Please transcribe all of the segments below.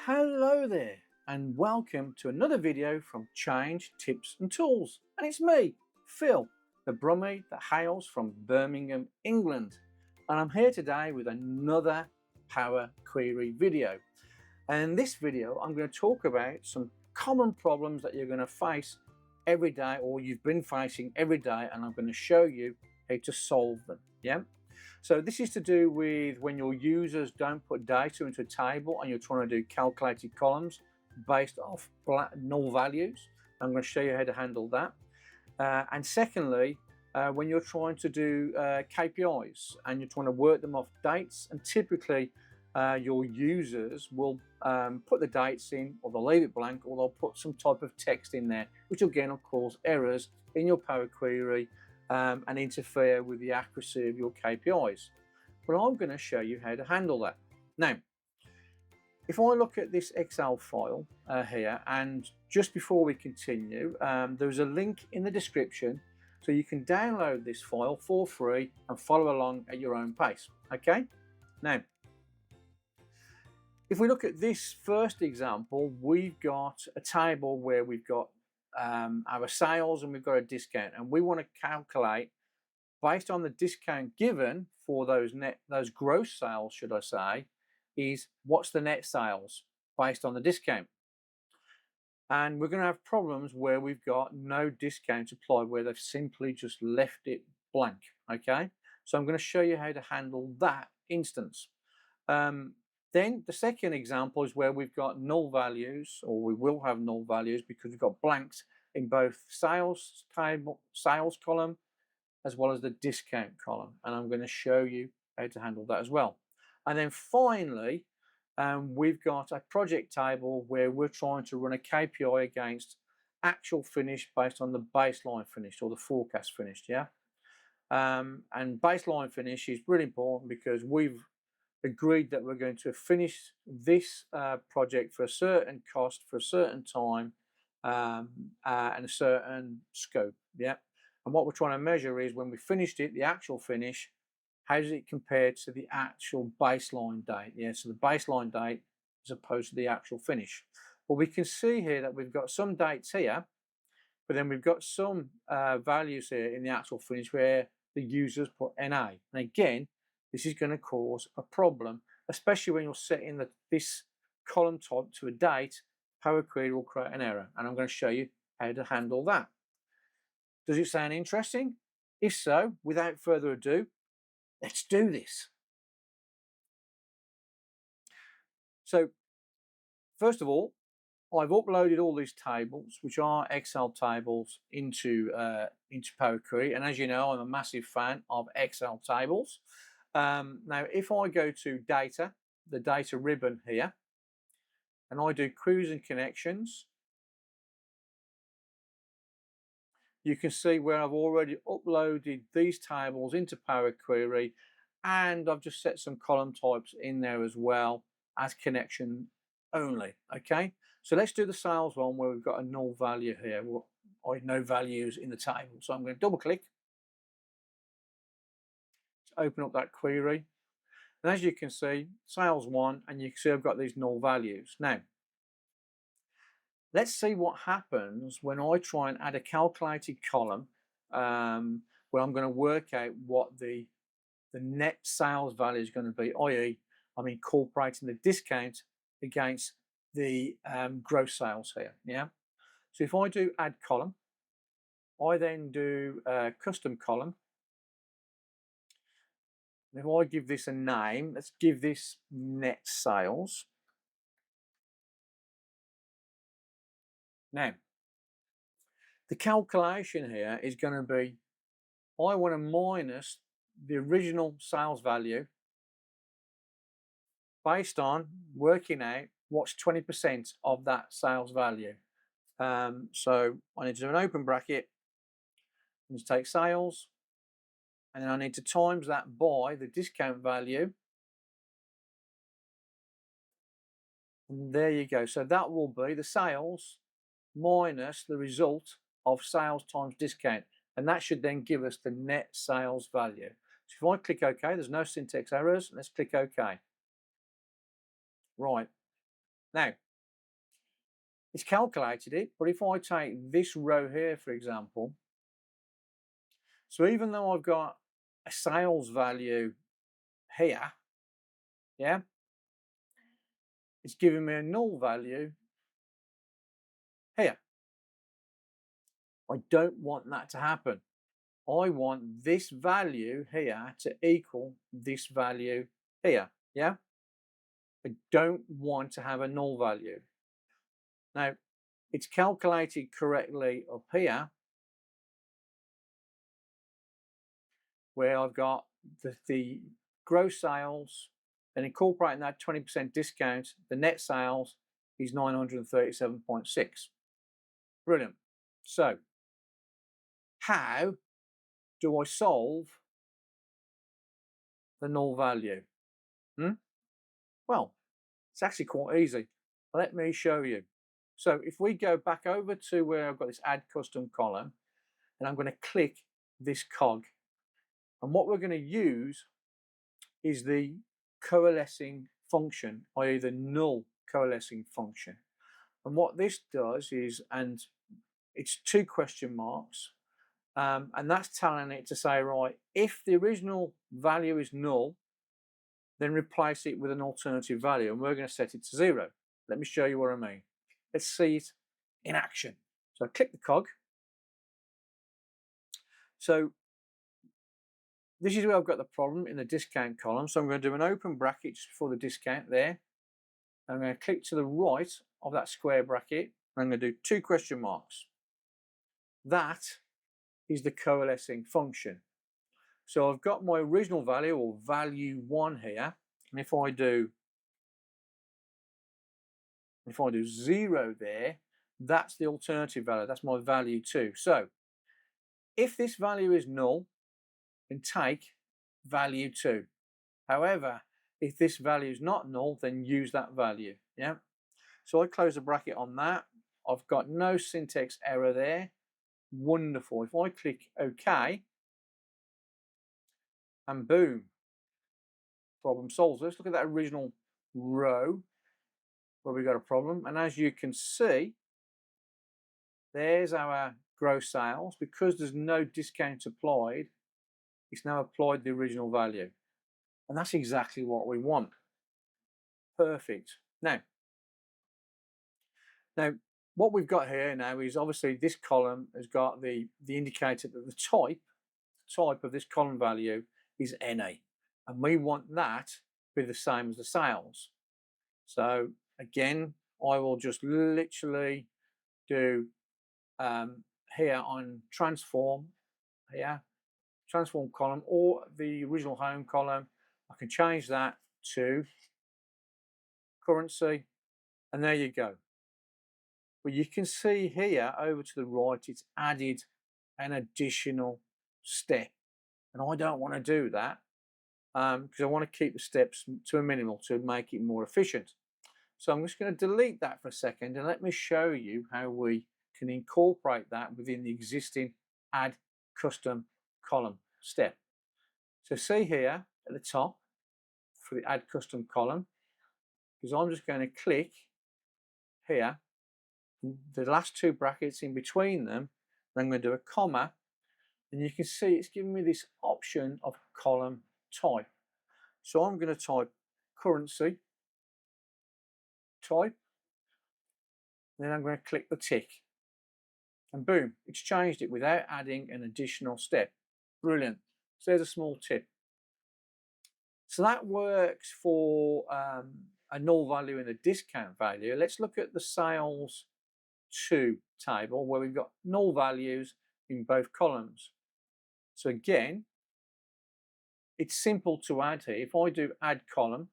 Hello there and welcome to another video from Change Tips and Tools, and it's me, Phil, the Brummie that hails from Birmingham, England, and I'm here today with another Power Query video. And in this video I'm going to talk about some common problems that you're going to face every day, or you've been facing every day, and I'm going to show you how to solve them. So this is to do with when your users don't put data into a table and you're trying to do calculated columns based off null values. I'm going to show you how to handle that. And secondly, when you're trying to do KPIs and you're trying to work them off dates, and typically your users will put the dates in, or they'll leave it blank, or they'll put some type of text in there, which again will cause errors in your Power Query and interfere with the accuracy of your KPIs. But I'm going to show you how to handle that. Now, if I look at this Excel file here, and just before we continue, there's a link in the description so you can download this file for free and follow along at your own pace. Okay? Now, if we look at this first example, we've got a table where we've got our sales and we've got a discount, and we want to calculate based on the discount given for those gross sales, should I say, is what's the net sales based on the discount. And we're going to have problems where we've got no discount applied, where they've simply just left it blank. Okay, so I'm going to show you how to handle that instance. Then the second example is where we've got null values, or we will have null values because we've got blanks in both sales column as well as the discount column, and I'm going to show you how to handle that as well. And then finally, we've got a project table where we're trying to run a KPI against actual finish based on the baseline finish or the forecast finished. And baseline finish is really important because we've agreed that we're going to finish this project for a certain cost, for a certain time, and a certain scope. And what we're trying to measure is when we finished it, the actual finish, how does it compare to the actual baseline date? So the baseline date as opposed to the actual finish. Well, we can see here that we've got some dates here, but then we've got some values here in the actual finish where the users put NA. And again, this is going to cause a problem, especially when you're setting this column type to a date. Power Query will create an error, and I'm going to show you how to handle that. Does it sound interesting? If so, without further ado, let's do this. So, first of all, I've uploaded all these tables, which are Excel tables, into Power Query, and as you know, I'm a massive fan of Excel tables. Now, if I go to data, the data ribbon here, and I do queries and connections, you can see where I've already uploaded these tables into Power Query, and I've just set some column types in there as well as connection only. Okay, so let's do the sales one where we've got a null value here, or no values in the table. So I'm going to double click to open up that query. And as you can see, sales one, and you can see I've got these null values. Now, let's see what happens when I try and add a calculated column where I'm going to work out what the net sales value is going to be, i.e. I'm incorporating the discount against the gross sales here. So if I do add column, I then do custom column. If I give this a name, let's give this net sales. Now, the calculation here is going to be, I want to minus the original sales value based on working out what's 20% of that sales value. So I need to do an open bracket, and just take sales, and then I need to times that by the discount value. And there you go. So that will be the sales minus the result of sales times discount. And that should then give us the net sales value. So if I click OK, there's no syntax errors. Let's click OK. Right. Now, it's calculated it, but if I take this row here, for example, so even though I've got a sales value here, yeah, it's giving me a null value here. I don't want that to happen. I want this value here to equal this value here, yeah? I don't want to have a null value. Now, it's calculated correctly up here, where I've got the gross sales, and incorporating that 20% discount, the net sales is 937.6. Brilliant. So, how do I solve the null value? Well, it's actually quite easy. Let me show you. So if we go back over to where I've got this add custom column, and I'm going to click this cog, and what we're going to use is the coalescing function, i.e. the null coalescing function. And what this does is, and it's 2 question marks, and that's telling it to say, right, if the original value is null, then replace it with an alternative value, and we're going to set it to 0. Let me show you what I mean. Let's see it in action. So I click the cog. So this is where I've got the problem in the discount column. So I'm going to do an open bracket just before the discount there. I'm going to click to the right of that square bracket, and I'm going to do 2 question marks. That is the coalescing function. So I've got my original value, or value 1 here, and if I do 0 there, that's the alternative value, that's my value 2. So if this value is null, then take value 2. However, if this value is not null, then use that value. Yeah. So I close the bracket on that. I've got no syntax error there. Wonderful. If I click OK, and boom, problem solved. Let's look at that original row where we got a problem. And as you can see, there's our gross sales. Because there's no discount applied, it's now applied the original value. And that's exactly what we want. Perfect. Now, what we've got here now is, obviously this column has got the indicator that the type of this column value is NA, and we want that to be the same as the sales. So again, I will just literally do here on transform column, or the original home column. I can change that to currency, and there you go. But you can see here over to the right, it's added an additional step, and I don't want to do that because I want to keep the steps to a minimal to make it more efficient. So I'm just going to delete that for a second, and let me show you how we can incorporate that within the existing add custom column step. So see here at the top for the add custom column, because I'm just going to click here, the last 2 brackets in between them, and I'm going to do a comma, and you can see it's giving me this option of column type. So I'm going to type currency type, then I'm going to click the tick, and boom, it's changed it without adding an additional step. Brilliant. So there's a small tip. So that works for a null value and a discount value. Let's look at the sales to table where we've got null values in both columns. So again, it's simple to add here. If I do add column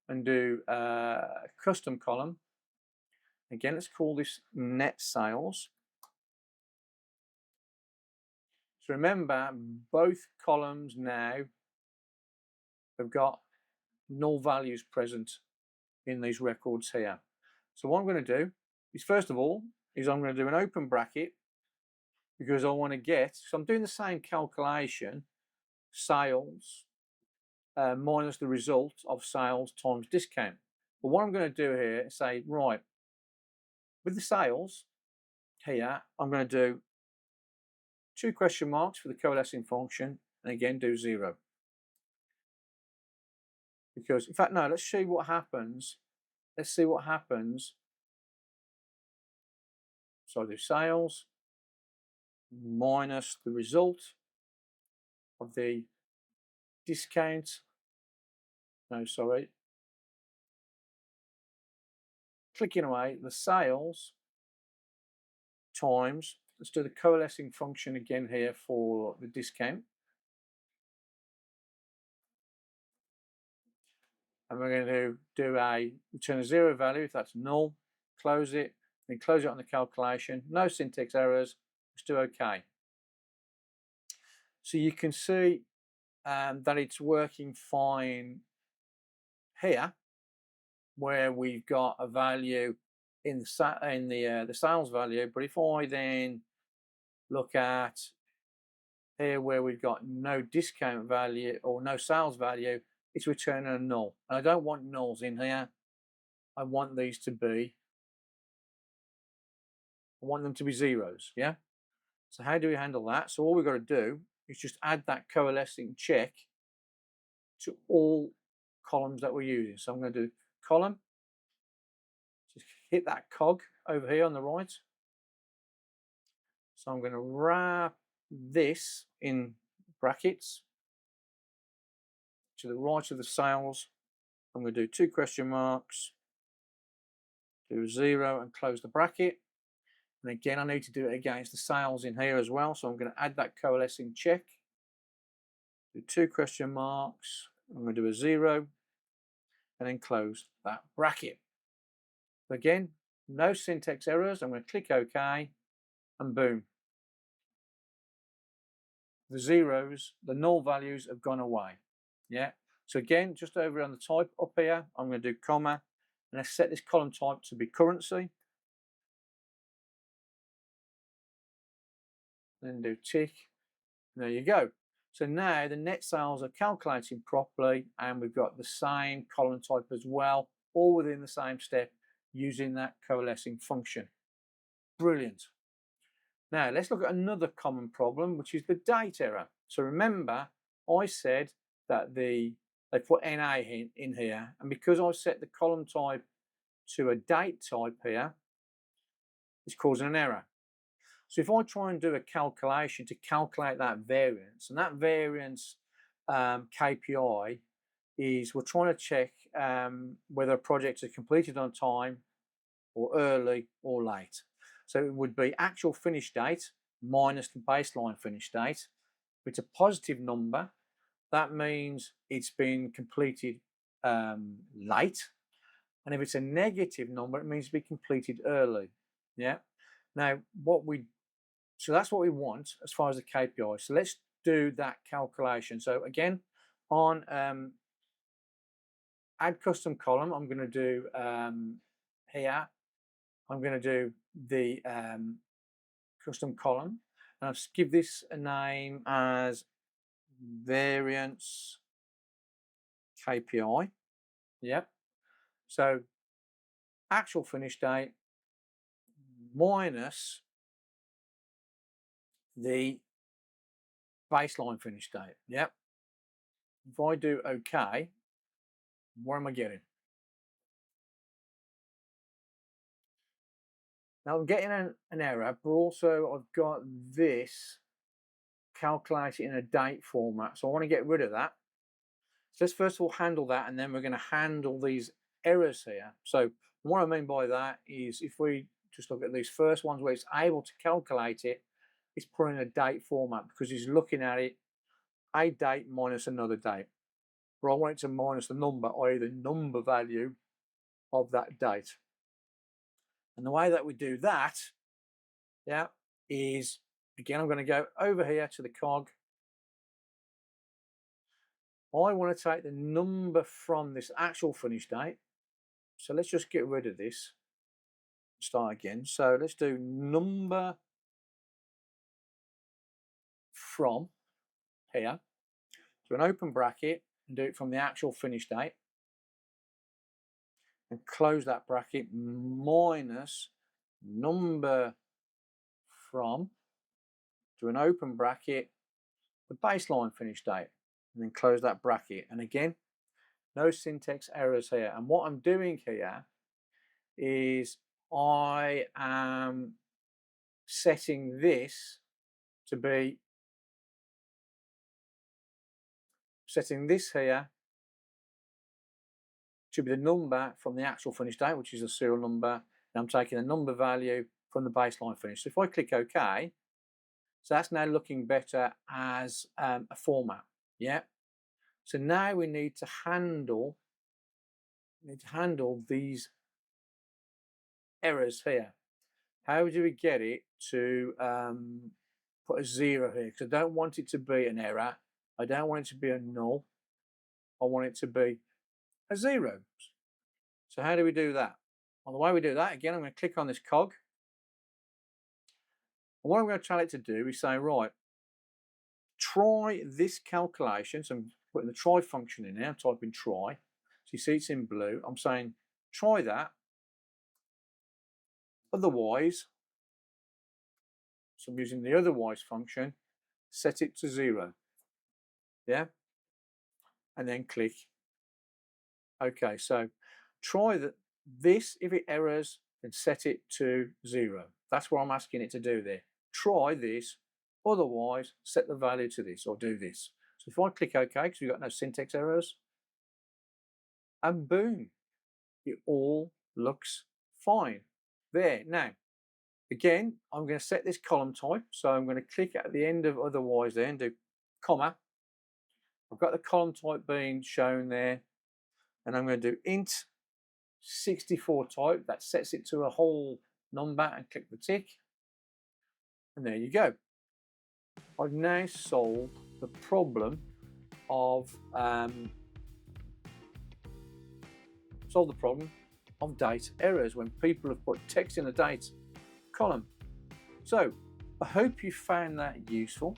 and do custom column, again, let's call this net sales. So remember, both columns now have got null values present in these records here. So what I'm going to do is, first of all, I'm going to do an open bracket, because I want to get, so I'm doing the same calculation, sales minus the result of sales times discount. But what I'm going to do here is say, right, with the sales here, I'm going to do 2 question marks for the coalescing function, and again do 0. Because, in fact, no, let's see what happens. Let's see what happens. So I do sales minus the result of the discount. No, sorry. Clicking away, the sales times, let's do the coalescing function again here for the discount. And we're going to do a return a 0 value if that's null, close it, then close it on the calculation. No syntax errors, let's do OK. So you can see that it's working fine here, where we've got a value in the sales value. But if I then look at here where we've got no discount value or no sales value, it's returning a null. And I don't want nulls in here. I want these to be, I want them to be zeros, yeah? So how do we handle that? So all we've got to do is just add that coalescing check to all columns that we're using. So I'm going to do column, just hit that cog over here on the right. So I'm going to wrap this in brackets to the right of the sales. I'm going to do 2 question marks, do 0 and close the bracket. And again, I need to do it against the sales in here as well. So I'm going to add that coalescing check, do 2 question marks, I'm going to do a 0 and then close that bracket. Again, no syntax errors. I'm going to click OK and boom. The zeros, the null values have gone away. Yeah. So again, just over on the type up here, I'm going to do comma and I set this column type to be currency. Then do tick. And there you go. So now the net sales are calculating properly and we've got the same column type as well, all within the same step using that coalescing function. Brilliant. Now let's look at another common problem, which is the date error. So remember, I said that they put NA in here, and because I set the column type to a date type here, it's causing an error. So if I try and do a calculation to calculate that variance, and that variance KPI is we're trying to check whether a project is completed on time or early or late. So it would be actual finish date minus the baseline finish date. If it's a positive number, that means it's been completed late. And if it's a negative number, it means it's been completed early. Yeah. Now, so that's what we want as far as the KPI. So let's do that calculation. So again, on add custom column, I'm going to do here, I'm going to do the custom column, and I'll just give this a name as variance KPI. Yep. So actual finish date minus the baseline finish date. Yep. If I do OK, what am I getting? Now I'm getting an error, but also I've got this calculated in a date format. So I want to get rid of that. So let's first of all handle that, and then we're going to handle these errors here. So what I mean by that is if we just look at these first ones where it's able to calculate it, it's put in a date format because it's looking at it, a date minus another date. But I want it to minus the number, i.e. the number value of that date. And the way that we do that, yeah, is, again, I'm going to go over here to the cog. I want to take the number from this actual finish date. So let's just get rid of this. Start again. So let's do number from here. Do an open bracket and do it from the actual finish date. and close that bracket minus number from to an open bracket, the baseline finish date, and then close that bracket. And again, no syntax errors here. And what I'm doing here is I am setting this to be, here to be the number from the actual finish date, which is a serial number, and I'm taking the number value from the baseline finish. So if I click OK, so that's now looking better as a format. Yeah. So now we need to handle these errors here. How do we get it to put a 0 here? Because I don't want it to be an error. I don't want it to be a null. I want it to be a 0. So how do we do that? Well, the way we do that, again, I'm going to click on this cog. And what I'm going to tell it to do is say, right, try this calculation. So I'm putting the try function in there. I'm typing try. So you see it's in blue. I'm saying try that. Otherwise, so I'm using the otherwise function, set it to 0. Yeah. And then click OK. So try this. If it errors, then set it to 0. That's what I'm asking it to do there. Try this. Otherwise, set the value to this or do this. So if I click OK, because we've got no syntax errors, and boom, it all looks fine. There. Now, again, I'm going to set this column type. So I'm going to click at the end of otherwise there and do comma. I've got the column type being shown there. And I'm going to do int 64 type. That sets it to a whole number, and click the tick. And there you go. I've now solved the problem of date errors when people have put text in the date column. So I hope you found that useful.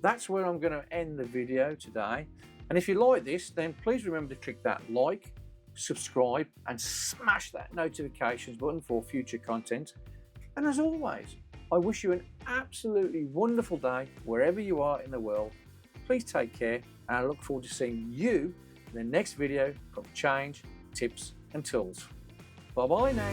That's where I'm going to end the video today. And if you like this, then please remember to click that like, subscribe, and smash that notifications button for future content. And as always, I wish you an absolutely wonderful day wherever you are in the world. Please take care, and I look forward to seeing you in the next video from Change, Tips and Tools. Bye-bye now.